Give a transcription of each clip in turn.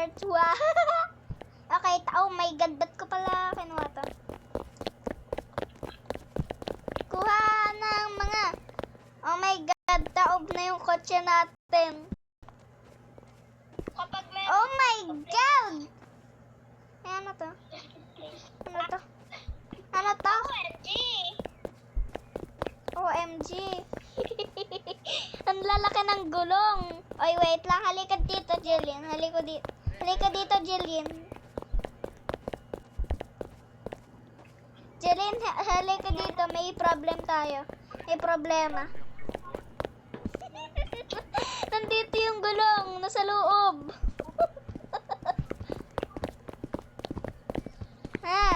hearts. Wow. Okay, oh my god, ba't ko pala kinuha to? Kuha ng mga, oh my god, taob na yung kotse natin. Kapag may... Oh my god! Ay, ano to? Ano to? Ano to? OMG! OMG. Ang lalaki ng gulong. Oy, wait lang. Halika dito, Jillian. Halika dito, Jillian. Jillian, halika dito. May problem tayo. May problema. Nandito yung gulong. Nasa loob.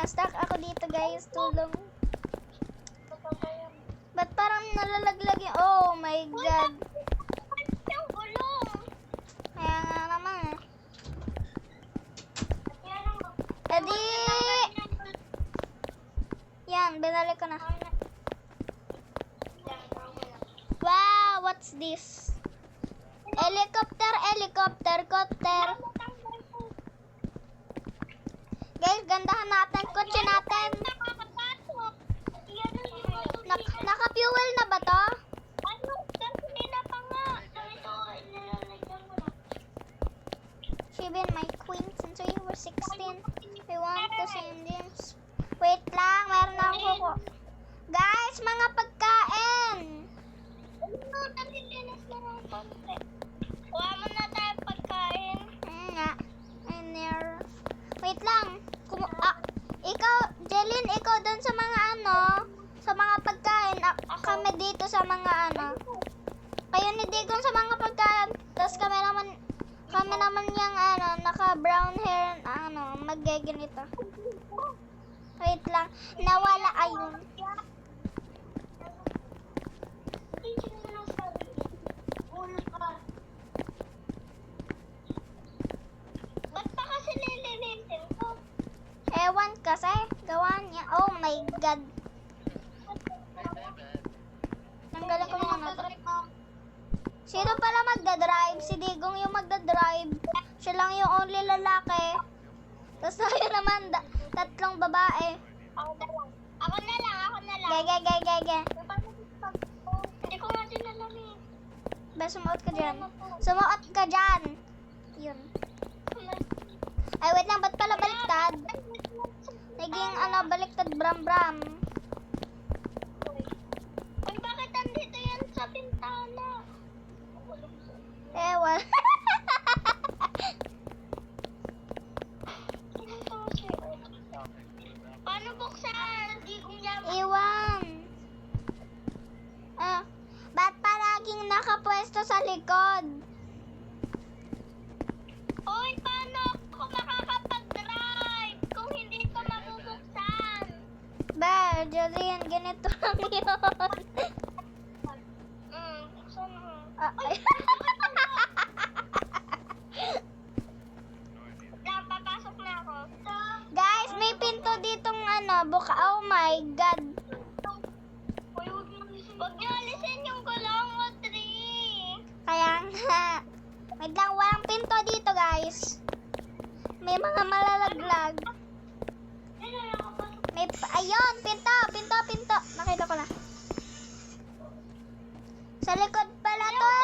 Stuck ako dito, guys. Tulong. Ba't parang nalalaglag yung... Oh my god. Yung gulong! Kaya nga naman eh. Edi! Yan, binalik ko na. Wow, what's this? Helicopter, helicopter, copter. Guys, gandahan natin kotse natin. Naka-fuel na ba to? Ano? Kanina pa nga. Ito, nilalagyan mo na. Shivan, my queen, since we were 16, we want to send this. Wait lang, meron na ako. Guys, mga pagkain. Ano? Nalilinis na ng konti. Kuha mo na tayo pagkain. Nga. Wait lang. Ikaw, Jelin, ikaw dun sa mga ano, sa mga pagkain. Kami dito sa mga ano. Kayo ni Digong sa mga pagkain. Tapos kami naman yung ano, naka brown hair, ano, maggaganito. Wait lang. Nawala ayun. Ba't pa kasi nililinisin ko? Ewan kasi. Gawa niya. Oh my god. Tanggalin ko muna to. Sino pala magdadrive? Si Digong yung magdadrive. Siya lang yung only lalaki. Tapos tayo naman, tatlong babae. Ako na lang. Gege. Hindi ko nga din alam eh. Ba, sumuot ka dyan. Sumuot ka dyan. Yun. Ay, wait lang. Ba't pala baliktad? Naging ano, baliktad bram-bram. Uy, bakit andito yan sa bintana? Ewan. Paano buksan? Hindi ko yan. Iwan. Ba't palaging nakapwesto sa likod? Uy, paano ako makakapag-drive kung hindi ko mabubuksan? Ba, Jolene, ganito lang yun. Buksan mo. Ay. Papasok na ako. Guys, may pinto ditong ano, buka. Oh my god. Uy, huwag niyo alisin yung gulong mo, Tree. Kaya nga. Wait lang, walang pinto dito, guys. May mga malalaglag. Ayun, pinto. Nakita ko na. Sa likod pala to.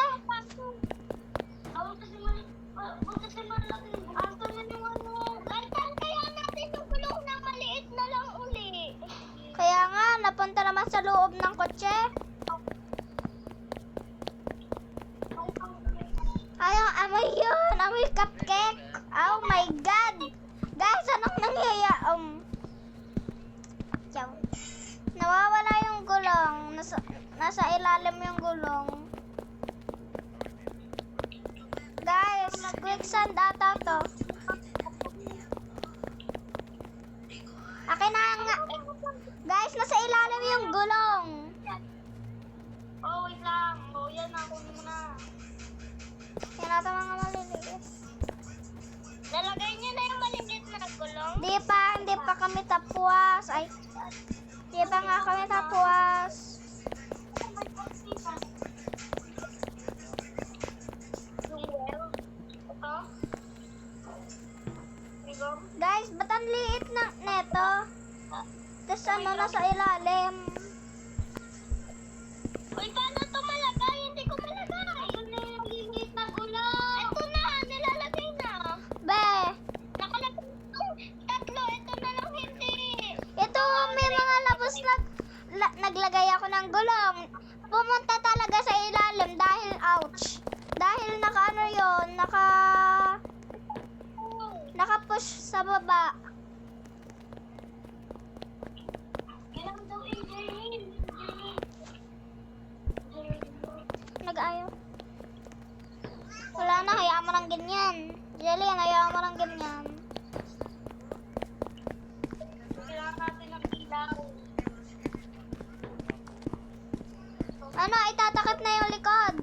Kaya nga, napunta naman sa loob ng kotse. Ayaw, amoy yun. Amoy cupcake. Oh my god. Guys, anong nangyayari? Nawawala yung gulong. Nasa ilalim yung gulong. Guys, quicksand ata to. Akin na nga. Guys, nasa ilalim yung gulong. Oh, wait lang. Oh, yan ako muna. Yan ata mga maliliit. Nalagay niyo na yung maliliit na gulong? Hindi pa kami tapos. Ay, di pa nga kami tapos. Yung well? Ito? Ikaw? Guys, ba't ang liit ng neto? Tapos ano na sa ilalim? Uy, paano ito malagay? Hindi ko malagay. Ayun na yung linis na gulong. Ito na, nilalagay na. Be, Nakalagay tatlo. Ito na lang hindi. ito may mga labos naglagay ako ng gulong. Pumunta talaga sa ilalim dahil ouch. Dahil naka ano yun, naka-push sa baba. Ilang daw Angeline? Nag-ayaw. Wala na, hayaan mo ng ganyan. Jelly, hayaan mo ng ganyan. Kailangan natin ng ilaw. Ano, itatakip na yung likod.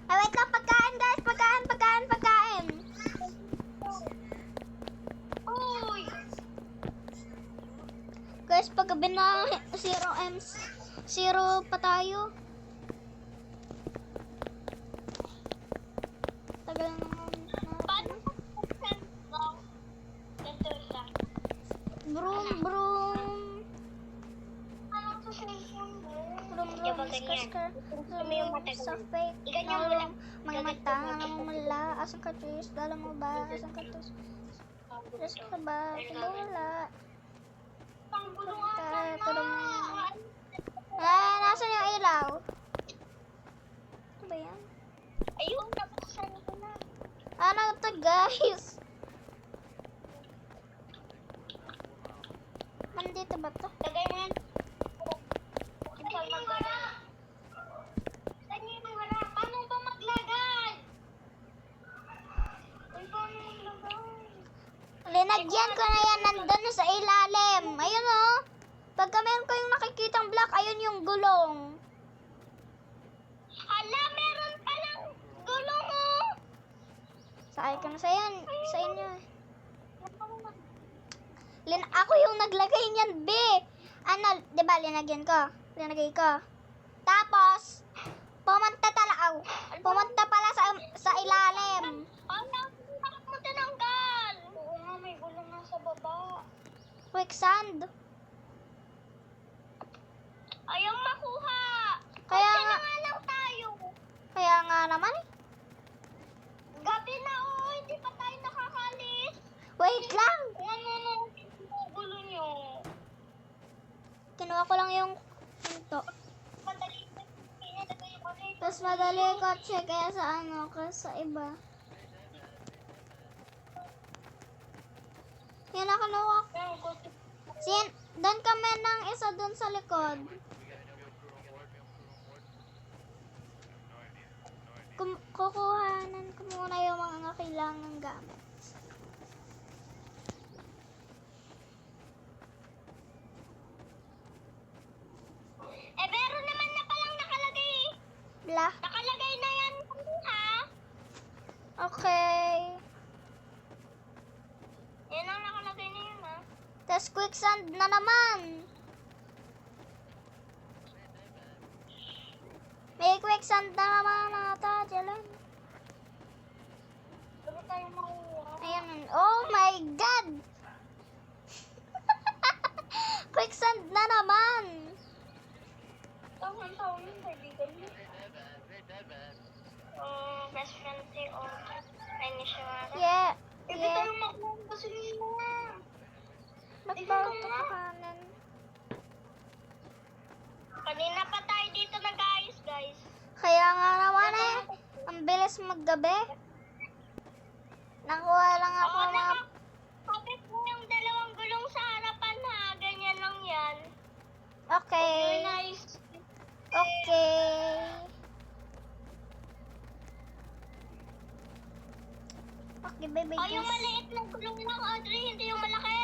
Ay, wait lang, pagkain guys, pagkain. Uy! Guys, paggabi na 0 pa tayo. Tagal naman Paano natin. ko send lang? Ito lang. Broom. Ano to cellphone mo? Broom, skr. Gusto mo yung matagal? Sa fake. Iganyan mo lang. Mga mata, namumula. Asang cartridge, dala mo ba? Asang cartridge. Yes ka ba? Wala. Pangbulungan Tulong na. mo. Ah, nasan yung ilaw? Ito ba yan? Ayun, nabuksan ko na. Ano to guys? Nandito ba to? Lagay mo yan. Saan yung harap? Saan yung harap? Paano ba maglagay? Uy, paano maglagay? Linagyan ko na yan, nandun na sa ilalim. Ayun oh. Pagka meron kayong nakikitang black, ayun yung gulong. Ala, meron palang gulong oh! Sakay ka na sa yan. Sa inyo eh. Ako yung naglagay niyan, B. Ano, di ba linagyan ko? Linagay ko. Tapos, pumunta pala sa ilalim. Ala, bakit mo tinanggal? Oo nga, may gulong nga sa baba. Quicksand. Ayaw makuha. Kaya Kaya nga, nga lang tayo. kaya nga naman eh. Gabi na oh, hindi pa tayo nakakalis. Wait lang. Kung ano yung gulo nyo. Kinuha ko lang yung ito. Madali na pinalagay ko na ito. Tapos madali ko check kaya sa ano, kaya sa iba. Yan ako nakuha. Doon kami ng isa doon sa likod. Kukuhanan ko muna yung mga kailangan gamit. Meron naman na palang nakalagay. Blah. Nakalagay na yan, ha? Okay. Yan ang nakalagay na yun, ha? Tapos quicksand na naman. May quicksand na naman ata, Jelen. Bago tayo makuha. Ayan. Oh my God! Quicksand na naman. Taon yung kaibigan mo. Best friend si ay ni Shawara. Yeah. Ibi Yeah. tayo makuha kasi mo. Magbago ka kanan. Kanina pa tayo dito nag-ayos, guys. Kaya nga naman eh. Ang bilis maggabi. Nakuha lang ako Oo, mga... nakakapit mo yung dalawang gulong sa harapan, ha? Ganyan lang yan. Okay. Nice. Okay. Okay, baby. Oh, yung maliit na gulong lang, Audrey, hindi yung malaki.